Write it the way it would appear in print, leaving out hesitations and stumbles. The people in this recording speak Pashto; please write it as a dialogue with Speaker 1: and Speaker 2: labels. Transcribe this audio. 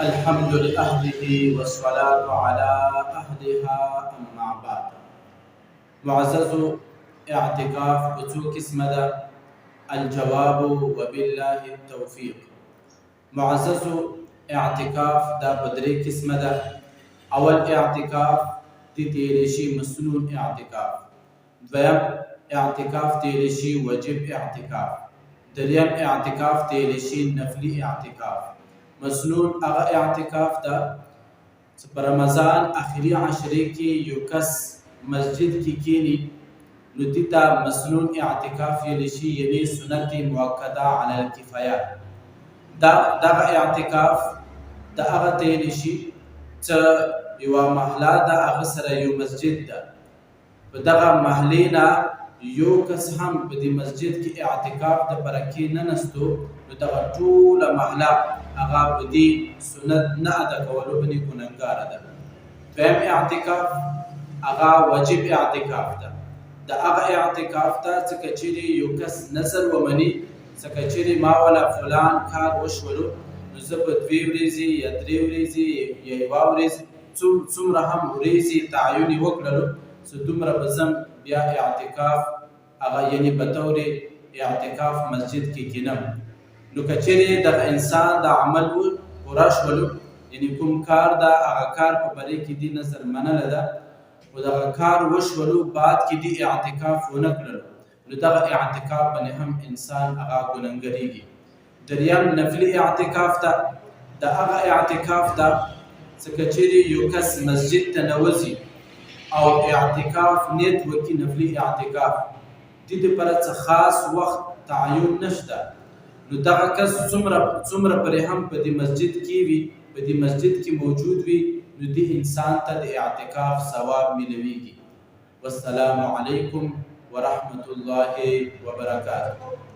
Speaker 1: الحمد لأهله والصلاة على أهلها أما بعد. معزز اعتكاف بتوك اسمدا الجواب وبالله التوفيق. معزز اعتكاف دا بدريك اسمدا أول اعتكاف دي تيريشي مسنون اعتكاف، دوام اعتكاف تيريشي وجب اعتكاف، دريم اعتكاف تيريشي نفلي اعتكاف. مسنون اغا اعتكاف دا رمضان آخری عشرے کی یو کس مسجد کی کینی ندیتا مسنون اعتکاف یلشی یعنی سنت مؤکدہ علی الکفایہ دا اعتکاف دا اغا تیلشی تا یو محلا دا اغا سر یو مسجد دا دا محلینا یو کس هم بدی مسجد کی اعتکاف دا پرکی ننستو دا طول محلا اغا بدی سنت نه ادا کولو بنی ګناهګار ده. دویم اعتکاف اغا واجب اعتکاف ده. د اغا اعتکاف ته څکه چیرې یو کس نظر ومني څکه چیرې ما ولا فلان کار وشولو نو زه به 2 ورځې یا 3 ورځې یا یوه ورځ څومره هم ورځې تعین یې وکړلو زه دومره به ځم بیا اعتکاف اغا یعنی به طور اعتکاف مسجد کې کینم. نو که چیرې د انسان د عمل پوره شولو یعنی کوم کار دا هغه کار په باره کې دې نظر منله ده او دغه کار وشولو بعد کې دې اعتکاف ونه کړلو نو دغه اعتکاف باندې هم انسان هغه ګنهګریږي. دریم نفلي اعتکاف ته د هغه اعتکاف ده څکه چیرې یو کس مسجد ته نوځي او اعتکاف نیت وکړي نفلي اعتکاف دې دپاره څه خاص وخت تعین نشته نو دغه کس څومره پرې هم په دې مسجد کې وي په دې مسجد کې موجود وي نو دې انسان ته د اعتکاف ثواب ملويږي. والسلام علیکم ورحمة الله وبرکاته.